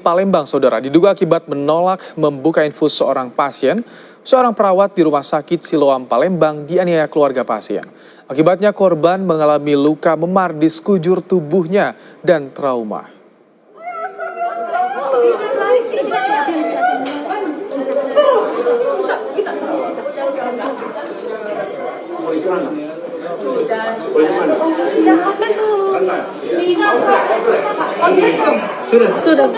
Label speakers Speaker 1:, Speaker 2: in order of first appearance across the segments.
Speaker 1: Palembang, saudara, diduga akibat menolak membuka infus seorang pasien, seorang perawat di Rumah Sakit Siloam Palembang dianiaya keluarga pasien. Akibatnya korban mengalami luka memar di sekujur tubuhnya dan trauma.
Speaker 2: Sudah.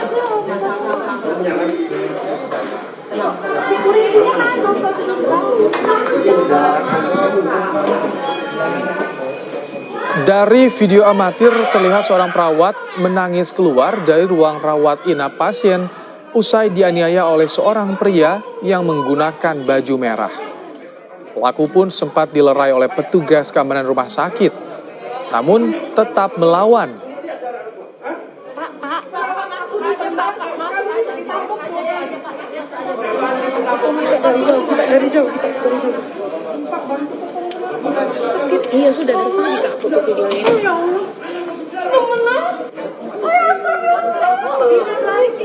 Speaker 1: Dari video amatir terlihat seorang perawat menangis keluar dari ruang rawat inap pasien usai dianiaya oleh seorang pria yang menggunakan baju merah. Pelaku pun sempat dilerai oleh petugas keamanan rumah sakit, namun tetap melawan.
Speaker 2: Dari jauh. Iya sudah dari tadi Kak foto video ini.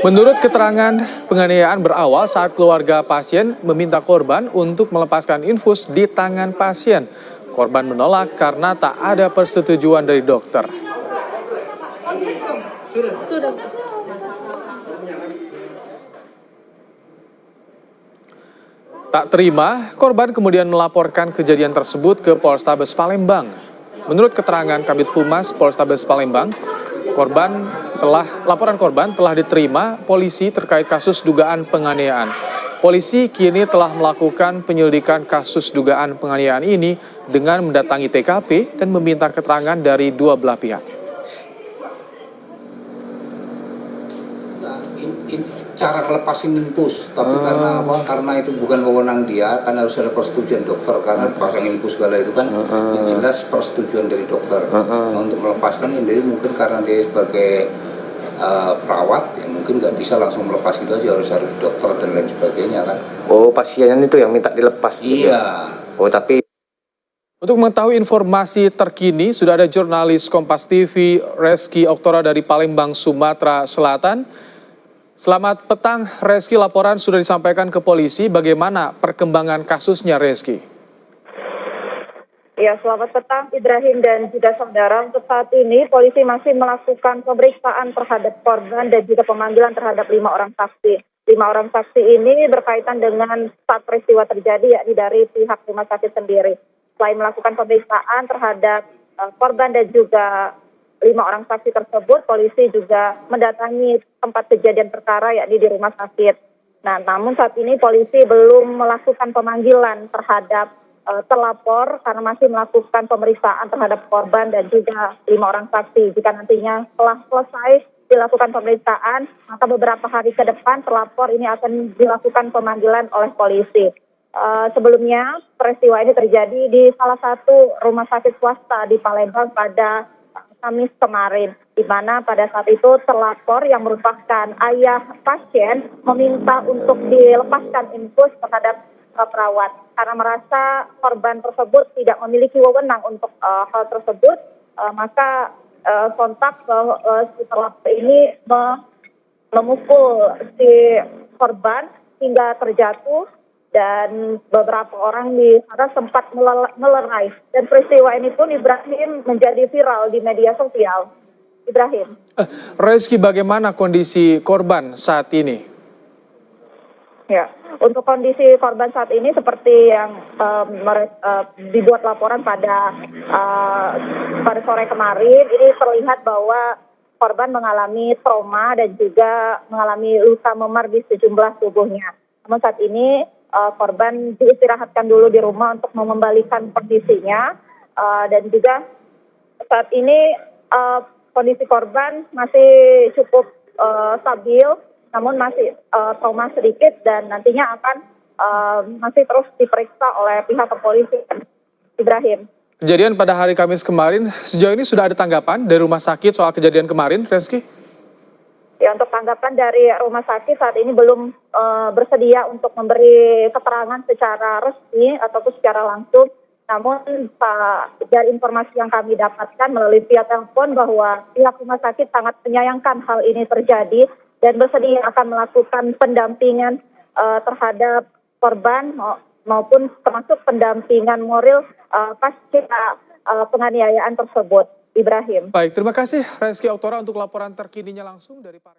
Speaker 1: Menurut keterangan, penganiayaan berawal saat keluarga pasien meminta korban untuk melepaskan infus di tangan pasien. Korban menolak karena tak ada persetujuan dari dokter.
Speaker 2: Sudah.
Speaker 1: Tak terima, korban kemudian melaporkan kejadian tersebut ke Polrestabes Palembang. Menurut keterangan Kabid Humas Polrestabes Palembang, laporan korban telah diterima polisi terkait kasus dugaan penganiayaan. Polisi kini telah melakukan penyelidikan kasus dugaan penganiayaan ini dengan mendatangi TKP dan meminta keterangan dari dua belah pihak.
Speaker 3: Cara ngelepasin infus, tapi karena apa? Karena itu bukan wewenang dia, kan harus ada persetujuan dokter, karena pasang infus segala itu kan yang jelas persetujuan dari dokter. Nah, untuk melepaskan ini mungkin karena dia sebagai perawat, yang mungkin nggak bisa langsung melepas itu aja, harus dokter dan lain sebagainya kan.
Speaker 4: Oh, pasiennya itu yang minta dilepas.
Speaker 3: Iya.
Speaker 4: Oh, tapi
Speaker 1: untuk mengetahui informasi terkini, sudah ada jurnalis Kompas TV Reski Oktora dari Palembang, Sumatera Selatan. Selamat petang, Reski. Laporan sudah disampaikan ke polisi. Bagaimana perkembangan kasusnya, Reski?
Speaker 5: Ya, selamat petang Ibrahim dan juga saudara. Untuk saat ini, polisi masih melakukan pemeriksaan terhadap korban dan juga pemanggilan terhadap 5 orang saksi. 5 orang saksi ini berkaitan dengan saat peristiwa terjadi, yakni dari pihak rumah sakit sendiri. Selain melakukan pemeriksaan terhadap korban dan juga 5 orang saksi tersebut, polisi juga mendatangi tempat kejadian perkara yakni di rumah sakit. Nah, namun saat ini polisi belum melakukan pemanggilan terhadap terlapor karena masih melakukan pemeriksaan terhadap korban dan juga 5 orang saksi. Jika nantinya telah selesai dilakukan pemeriksaan, maka beberapa hari ke depan terlapor ini akan dilakukan pemanggilan oleh polisi. Sebelumnya peristiwa ini terjadi di salah satu rumah sakit swasta di Palembang pada Kamis kemarin, di mana pada saat itu terlapor yang merupakan ayah pasien meminta untuk dilepaskan infus terhadap perawat karena merasa korban tersebut tidak memiliki wewenang untuk hal tersebut, maka sontak si terlapor ini memukul si korban hingga terjatuh. Dan beberapa orang di sana sempat melerai. Dan peristiwa ini pun Ibrahim menjadi viral di media sosial. Ibrahim.
Speaker 1: Reski, bagaimana kondisi korban saat ini?
Speaker 5: Ya, untuk kondisi korban saat ini seperti yang dibuat laporan pada sore kemarin, ini terlihat bahwa korban mengalami trauma dan juga mengalami luka memar di sejumlah tubuhnya. Namun saat ini korban diistirahatkan dulu di rumah untuk mengembalikan kondisinya, dan juga saat ini kondisi korban masih cukup stabil, namun masih trauma sedikit dan nantinya akan masih terus diperiksa oleh pihak kepolisian. Ibrahim.
Speaker 1: Kejadian pada hari Kamis kemarin, sejauh ini sudah ada tanggapan dari rumah sakit soal kejadian kemarin, Reski?
Speaker 5: Ya, untuk tanggapan dari rumah sakit saat ini belum bersedia untuk memberi keterangan secara resmi ataupun secara langsung. Namun dari informasi yang kami dapatkan melalui via telepon bahwa pihak rumah sakit sangat menyayangkan hal ini terjadi dan bersedia akan melakukan pendampingan terhadap korban maupun termasuk pendampingan moral pasca penganiayaan tersebut. Ibrahim.
Speaker 1: Baik, terima kasih Reski Oktora untuk laporan terkininya langsung dari Paris.